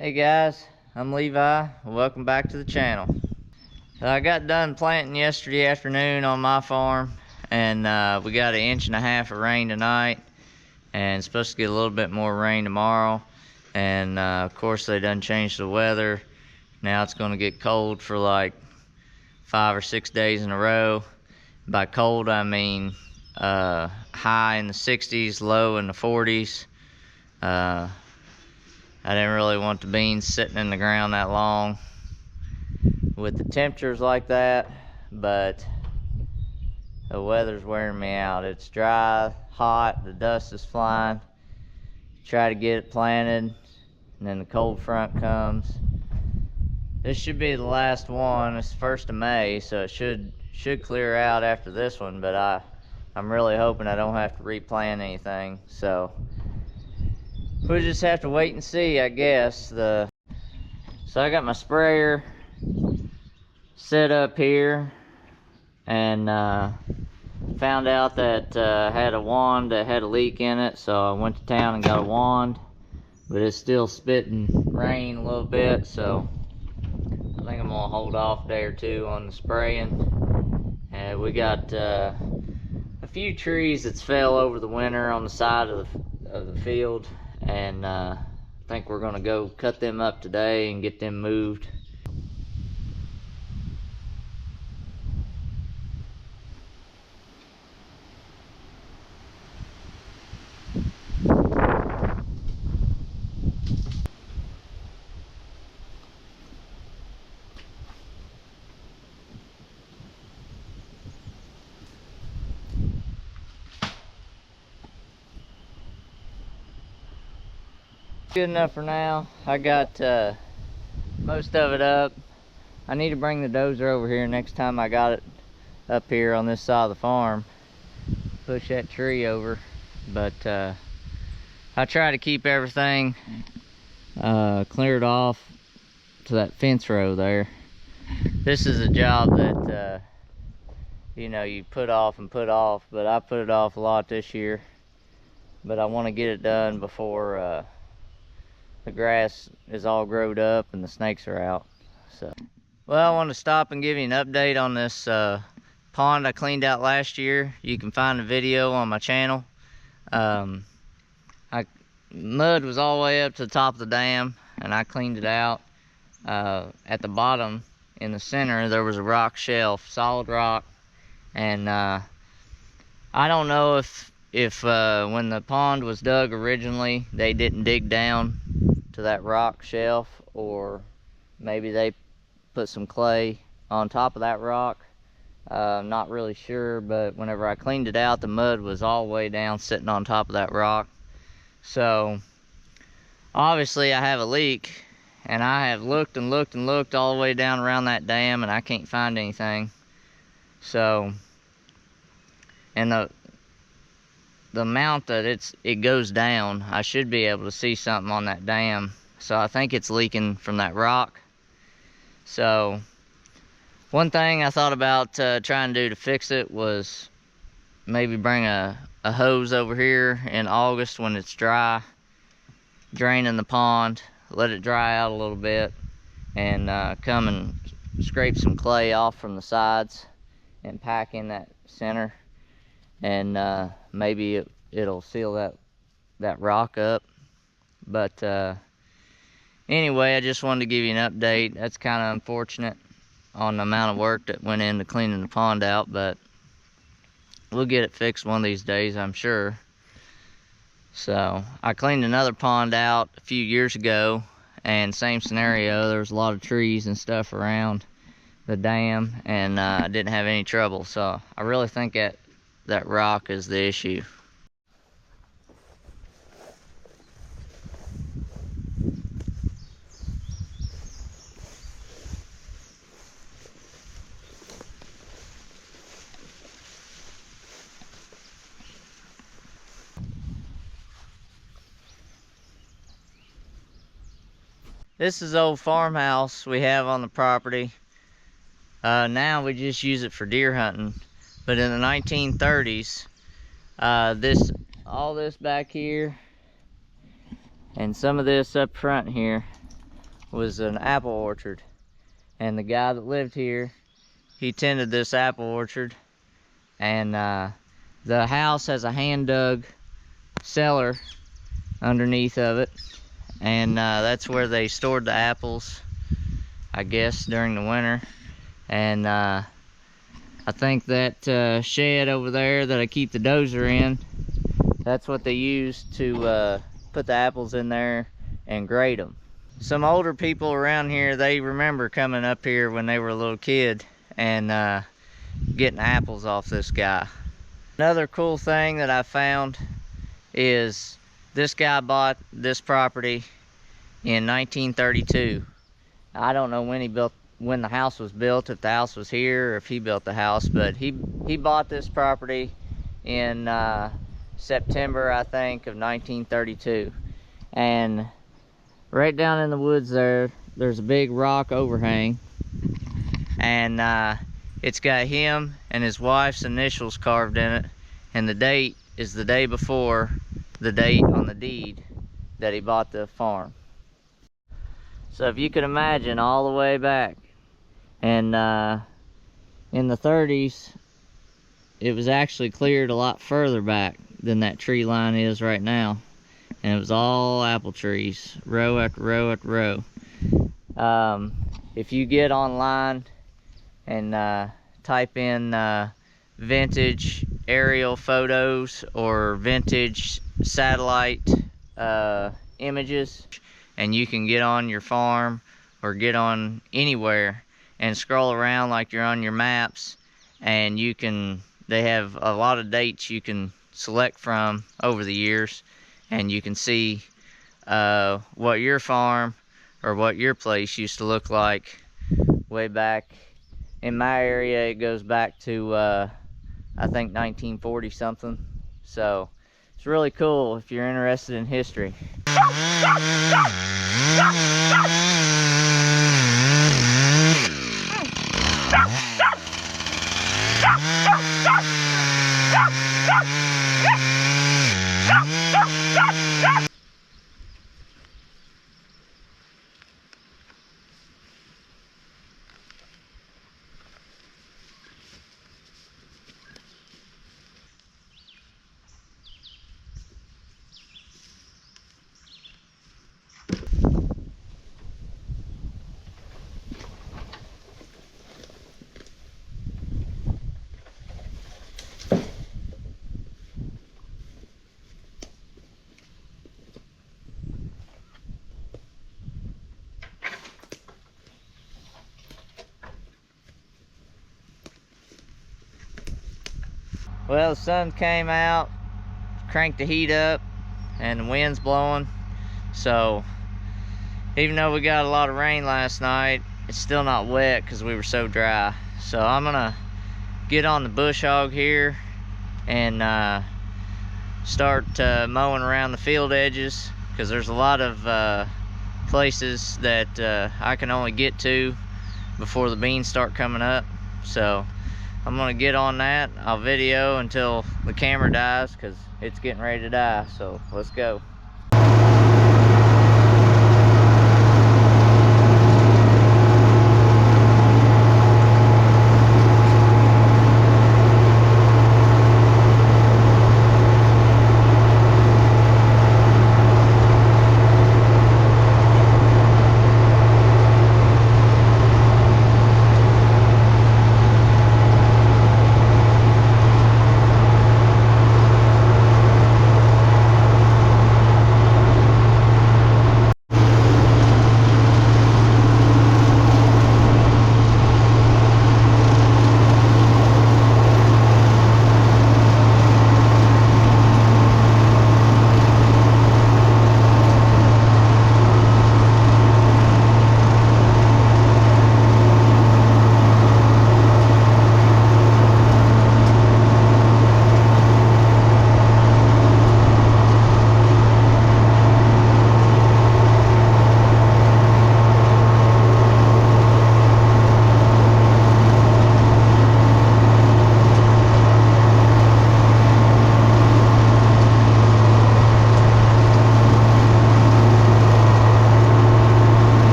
Hey guys, I'm Levi. Welcome back to the channel. I got done planting yesterday afternoon on my farm, and we got 1.5 inches of rain tonight, and it's supposed to get a little bit more rain tomorrow. And of course they done changed the weather. Now it's going to get cold for like 5 or 6 days in a row. By cold I mean high in the 60s, low in the 40s. I didn't really want the beans sitting in the ground that long with the temperatures like that, but the weather's wearing me out. It's dry, hot, the dust is flying. Try to get it planted, and then the cold front comes. This should be the last one. It's 1st of May, so it should clear out after this one, but I'm really hoping I don't have to replant anything. So we'll just have to wait and see, I guess. So I got my sprayer set up here, and found out that I had a wand that had a leak in it, so I went to town and got a wand, but it's still spitting rain a little bit, so I think I'm gonna hold off a day or two on the spraying. And we got a few trees that's fell over the winter on the side of the field, and I think we're gonna go cut them up today and get them moved. Good enough for now. I got most of it up. I need to bring the dozer over here next time I got it up here on this side of the farm. Push that tree over. But I try to keep everything cleared off to that fence row there. This is a job that you know, you put off and put off, but I put it off a lot this year. But I want to get it done before the grass is all growed up and the snakes are out. So, well, I want to stop and give you an update on this pond I cleaned out last year. You can find the video on my channel. Mud was all the way up to the top of the dam, and I cleaned it out. At the bottom in the center there was a rock shelf, solid rock, and I don't know if when the pond was dug originally they didn't dig down to that rock shelf, or maybe they put some clay on top of that rock. Not really sure, but whenever I cleaned it out, the mud was all the way down sitting on top of that rock. So obviously I have a leak, and I have looked and looked and looked all the way down around that dam, and I can't find anything. So, and the amount that it goes down, I should be able to see something on that dam. So I think it's leaking from that rock. So one thing I thought about trying to do to fix it was maybe bring a hose over here in August when it's dry, draining the pond, let it dry out a little bit, and come and scrape some clay off from the sides and pack in that center, and maybe it'll seal that rock up. But anyway, I just wanted to give you an update. That's kind of unfortunate on the amount of work that went into cleaning the pond out, but we'll get it fixed one of these days, I'm sure. So I cleaned another pond out a few years ago, and same scenario. There was a lot of trees and stuff around the dam, and I didn't have any trouble. So I really think that rock is the issue. This is the old farmhouse we have on the property. Now we just use it for deer hunting. But in the 1930s, all this back here and some of this up front here was an apple orchard. And the guy that lived here, he tended this apple orchard. And the house has a hand-dug cellar underneath of it. And that's where they stored the apples, I guess, during the winter. And I think that shed over there that I keep the dozer in, that's what they use to put the apples in there and grate them. Some older people around here, they remember coming up here when they were a little kid and getting apples off this guy. Another cool thing that I found is this guy bought this property in 1932. I don't know when the house was built, if the house was here or if he built the house, but he bought this property in September, I think, of 1932. And right down in the woods there's a big rock overhang, and it's got him and his wife's initials carved in it, and the date is the day before the date on the deed that he bought the farm. So if you could imagine, all the way back, and in the 30s, it was actually cleared a lot further back than that tree line is right now. And it was all apple trees, row after row after row. If you get online and type in vintage aerial photos or vintage satellite images, and you can get on your farm or get on anywhere and scroll around like you're on your maps, and they have a lot of dates you can select from over the years, and you can see what your farm or what your place used to look like way back. In my area, it goes back to I think 1940 something. So it's really cool if you're interested in history. Well, the sun came out, cranked the heat up, and the wind's blowing. So even though we got a lot of rain last night, it's still not wet because we were so dry. So I'm gonna get on the bush hog here and start mowing around the field edges, because there's a lot of places that I can only get to before the beans start coming up. So I'm gonna get on that. I'll video until the camera dies, because it's getting ready to die. So let's go.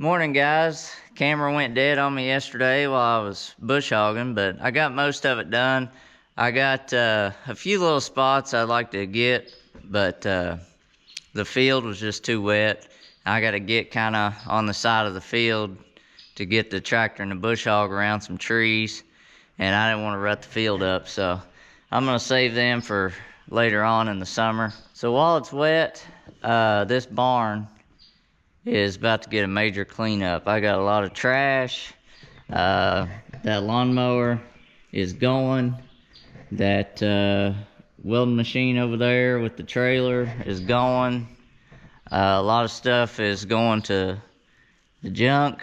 Morning, guys. Camera went dead on me yesterday while I was bush hogging, but I got most of it done. I got a few little spots I'd like to get, but the field was just too wet. I got to get kind of on the side of the field to get the tractor and the bush hog around some trees, and I didn't want to rut the field up, so I'm going to save them for later on in the summer. So while it's wet, this barn is about to get a major cleanup. I got a lot of trash. That lawnmower is going. That welding machine over there with the trailer is going. A lot of stuff is going to the junk.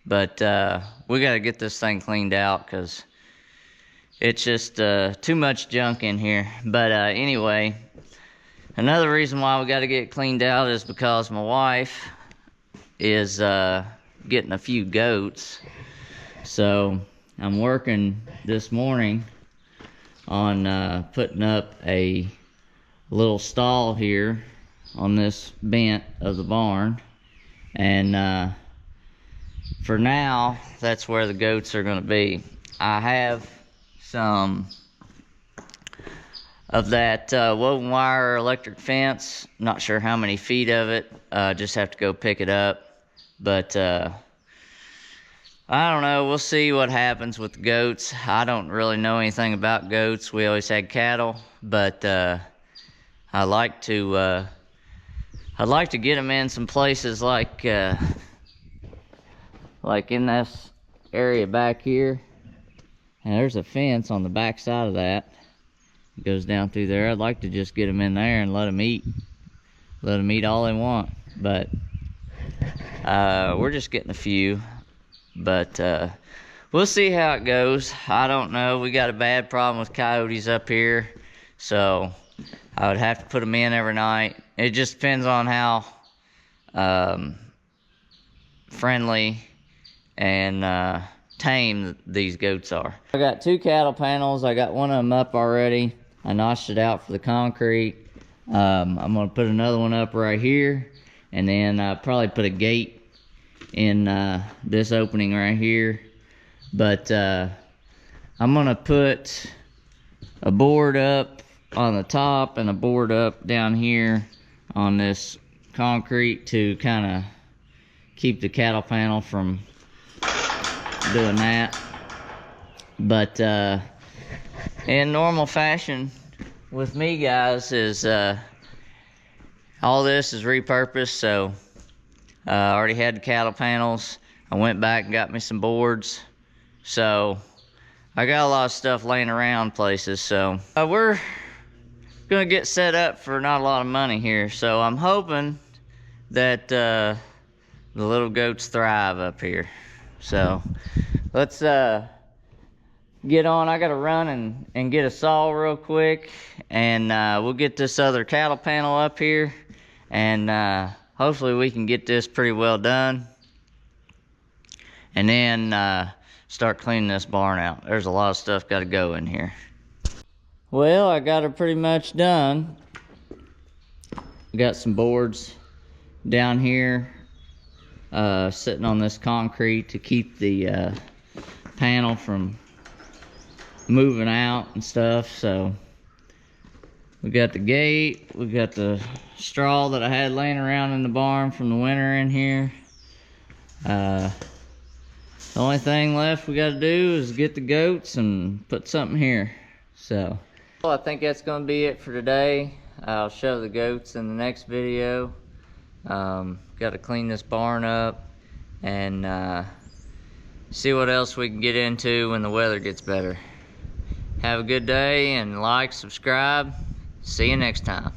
But we got to get this thing cleaned out because it's just too much junk in here. But anyway, another reason why we got to get it cleaned out is because my wife is getting a few goats. So I'm working this morning on putting up a little stall here on this bent of the barn. And for now, that's where the goats are going to be. I have some of that woven wire electric fence. Not sure how many feet of it. Just have to go pick it up. But I don't know. We'll see what happens with the goats. I don't really know anything about goats. We always had cattle, but I like to get them in some places like in this area back here. And there's a fence on the back side of that. It goes down through there. I'd like to just get them in there and let them eat. Let them eat all they want. But we're just getting a few. But we'll see how it goes. I don't know. We got a bad problem with coyotes up here. So I would have to put them in every night. It just depends on how friendly and tame these goats are. I got 2 cattle panels. I got one of them up already. I notched it out for the concrete. I'm gonna put another one up right here, and then probably put a gate in this opening right here. But I'm gonna put a board up on the top and a board up down here on this concrete to kind of keep the cattle panel from doing that. But in normal fashion with me, guys, is all this is repurposed. So I already had the cattle panels. I went back and got me some boards. So I got a lot of stuff laying around places. So we're gonna get set up for not a lot of money here. So I'm hoping that the little goats thrive up here. So let's get on. I gotta run and get a saw real quick, and we'll get this other cattle panel up here, and hopefully we can get this pretty well done, and then start cleaning this barn out. There's a lot of stuff got to go in here. Well, I got it pretty much done. Got some boards down here sitting on this concrete to keep the panel from moving out and stuff. So we got the gate, we got the straw that I had laying around in the barn from the winter in here. The only thing left we got to do is get the goats and put something here. So well, I think that's going to be it for today. I'll show the goats in the next video. Got to clean this barn up and see what else we can get into when the weather gets better. Have a good day and like, subscribe. See you next time.